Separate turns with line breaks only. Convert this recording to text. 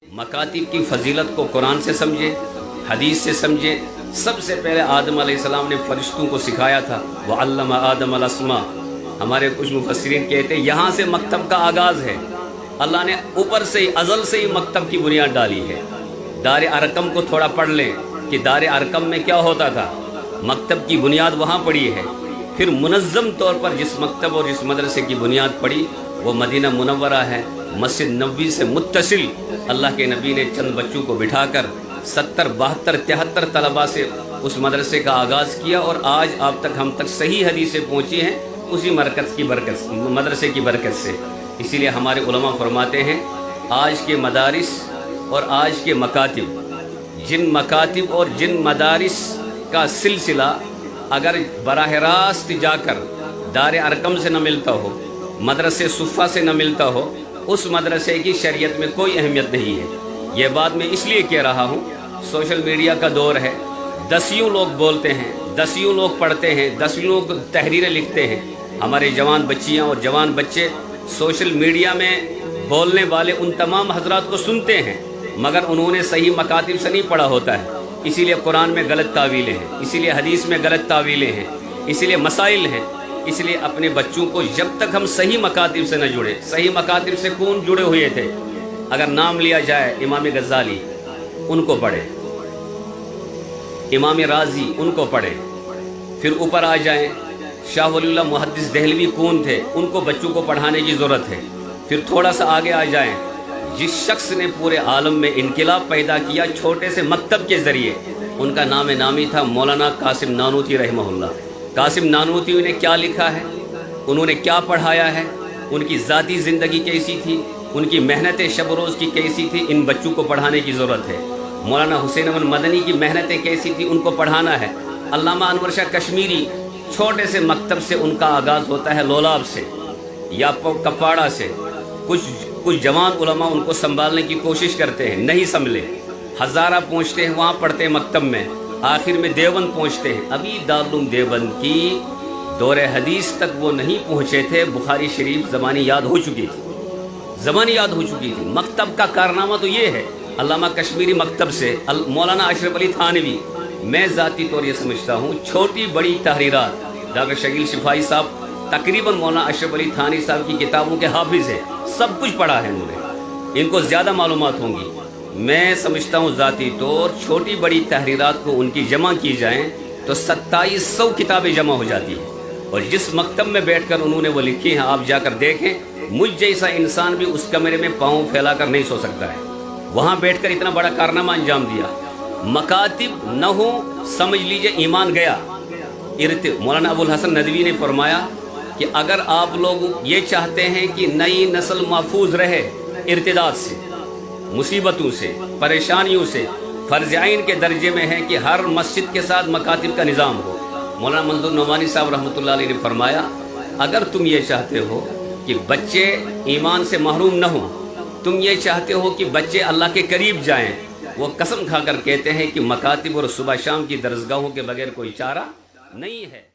मकातिब की फजीलत को कुरान से समझे, हदीस से समझे। सबसे पहले आदम अलैहिस्सलाम ने फरिश्तों को सिखाया था, वअल्लम आदम अल अस्मा। हमारे कुछ मुफस्सिरीन कहते हैं यहाँ से मकतब का आगाज़ है। अल्लाह ने ऊपर से ही, अज़ल से ही मकतब की बुनियाद डाली है। दार अरकम को थोड़ा पढ़ लें कि दार अरकम में क्या होता था, मकतब की बुनियाद वहाँ पड़ी है। फिर मुनज़्ज़म तौर पर जिस मकतब और जिस मदरसे की बुनियाद पड़ी वो मदीना मुनव्वरा है। मस्जिद नबवी से मुत्तसिल अल्लाह के नबी ने चंद बच्चों को बिठाकर 70, 72, 73 तलबा से उस मदरसे का आगाज़ किया और आज आप तक हम तक सही हदीसें पहुँची हैं उसी मरकज़ की बरकत, मदरसे की बरकत से। इसीलिए हमारे उलमा फरमाते हैं आज के मदारिस और आज के मकातिब, जिन मकातिब और जिन मदारिस का सिलसिला अगर बराह रास्त जाकर दार अरकम से न मिलता हो, मदरसे सुफ़ा से न मिलता हो, उस मदरसे की शरीयत में कोई अहमियत नहीं है। ये बात मैं इसलिए कह रहा हूँ, सोशल मीडिया का दौर है, दसियों लोग बोलते हैं, दसियों लोग पढ़ते हैं, दसियों लोग तहरीरें लिखते हैं। हमारे जवान बच्चियाँ और जवान बच्चे सोशल मीडिया में बोलने वाले उन तमाम हजरात को सुनते हैं, मगर उन्होंने सही मकातिब से नहीं पढ़ा होता है। इसीलिए कुरान में गलत तावीलें हैं, इसीलिए हदीस में गलत तावीलें हैं, इसीलिए मसाइल हैं। इसलिए अपने बच्चों को जब तक हम सही मकातिब से न जुड़े, सही मकातिब से कौन जुड़े हुए थे, अगर नाम लिया जाए इमाम गज़ाली उनको पढ़े, इमाम राजी उनको पढ़े, फिर ऊपर आ जाएं शाह वलीउल्लाह मुहद्दिस देहलवी कौन थे, उनको बच्चों को पढ़ाने की ज़रूरत है। फिर थोड़ा सा आगे आ जाएं जिस शख्स ने पूरे आलम में इनकलाब पैदा किया छोटे से मकतब के ज़रिए, उनका नाम नामी था मौलाना कासिम नानूती रहमहुल्लाह। कासिम नानूती ने क्या लिखा है, उन्होंने क्या पढ़ाया है, उनकी ज़ाती ज़िंदगी कैसी थी, उनकी मेहनतें शब रोज़ की कैसी थी, इन बच्चों को पढ़ाने की ज़रूरत है। मौलाना हुसैन अहमद मदनी की मेहनतें कैसी थी, उनको पढ़ाना है। अल्लामा अनवर शाह कश्मीरी, छोटे से मकतब से उनका आगाज़ होता है, लोलाब से या कपाड़ा से। कुछ जवान उलमा उनको संभालने की कोशिश करते हैं, नहीं संभले, हज़ारा पहुँचते हैं, वहाँ पढ़ते हैं मकतब में, आखिर में देवबंद पहुँचते हैं। अभी दारुल देवबंद की दौरे हदीस तक वो नहीं पहुँचे थे, बुखारी शरीफ ज़बानी याद हो चुकी थी, ज़बानी याद हो चुकी थी। मकतब का कारनामा तो ये है, अल्लामा कश्मीरी मकतब से मौलाना अशरफ अली थानवी, मैं ज़ाती तौर ये समझता हूँ छोटी बड़ी तहरीरात, डॉक्टर शकील शिफाई साहब तकरीबन मौलाना अशरफ अली थानवी साहब की किताबों के हाफिज़ हैं, सब कुछ पढ़ा है उन्होंने, इनको ज़्यादा मालूमात होंगी। मैं समझता हूँ ज़ाती तौर छोटी बड़ी तहरीरात को उनकी जमा की जाएँ तो 2700 किताबें जमा हो जाती हैं। और जिस मकतब में बैठकर उन्होंने वो लिखी हैं, आप जाकर देखें, मुझ जैसा इंसान भी उस कमरे में पाँव फैलाकर नहीं सो सकता है। वहाँ बैठकर इतना बड़ा कारनामा अंजाम दिया। मकातिब न हो, समझ लीजिए ईमान गया। मौलाना अबुल हसन नदवी ने फरमाया कि अगर आप लोग ये चाहते हैं कि नई नस्ल महफूज रहे इर्तिदाद से, मुसीबतों से, परेशानियों से, फ़र्ज़ आइन के दर्जे में है कि हर मस्जिद के साथ मकातिब का निज़ाम हो। मौलाना मंजूर नोमानी साहब रहमतुल्लाह अलैह ने फरमाया, अगर तुम ये चाहते हो कि बच्चे ईमान से महरूम न हों, तुम ये चाहते हो कि बच्चे अल्लाह के करीब जाएं, वो कसम खाकर कहते हैं कि मकातिब और सुबह शाम की दरसगाहों के बगैर कोई चारा नहीं है।